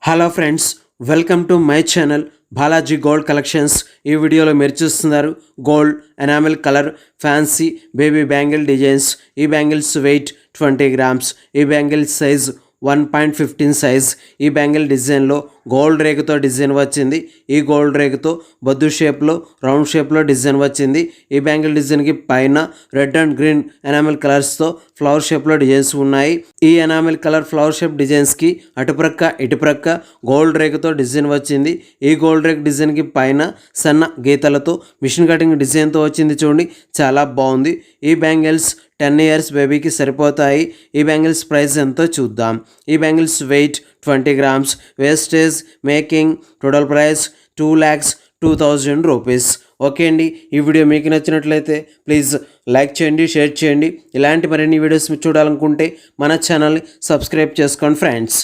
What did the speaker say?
Hello friends, welcome to my channel Balaji gold collections. ఈ వీడియోలో మీరు చూస్తున్నారు gold enamel colour fancy baby bangle designs. ఈ బ్యాంగిల్స్ వెయిట్ 20 grams. ఈ బ్యాంగిల్స్ సైజ్ 1.15 సైజ్. ఈ బ్యాంగిల్ డిజైన్లో గోల్డ్ రేకుతో డిజైన్ వచ్చింది. ఈ గోల్డ్ రేకుతో బొద్దు షేప్లో రౌండ్ షేప్లో డిజైన్ వచ్చింది. ఈ బ్యాంగిల్ డిజైన్కి పైన రెడ్ అండ్ గ్రీన్ ఎనామిల్ కలర్స్తో ఫ్లవర్ షేప్లో డిజైన్స్ ఉన్నాయి. ఈ ఎనామిల్ కలర్ ఫ్లవర్ షేప్ డిజైన్స్కి అటుప్రక్క ఇటుప్రక్క గోల్డ్ రేకుతో డిజైన్ వచ్చింది. ఈ గోల్డ్ రేక్ డిజైన్కి పైన సన్న గీతలతో మిషన్ కటింగ్ డిజైన్తో వచ్చింది. చూడండి, చాలా బాగుంది. ఈ బ్యాంగిల్స్ 10 years బేబీకి సరిపోతాయి. ఈ బ్యాంగిల్స్ ప్రైస్ ఎంతో చూద్దాం. ఈ bangles wait 20 grams. Wastage making total price 2,02,000 rupees. Okay అండి, ఈ వీడియో మీకు నచ్చినట్లయితే ప్లీజ్ లైక్ చేయండి, షేర్ చేయండి. ఇలాంటి మరిన్ని వీడియోస్ చూడాలనుకుంటే మన ఛానల్ని సబ్స్క్రైబ్ చేసుకోండి ఫ్రెండ్స్.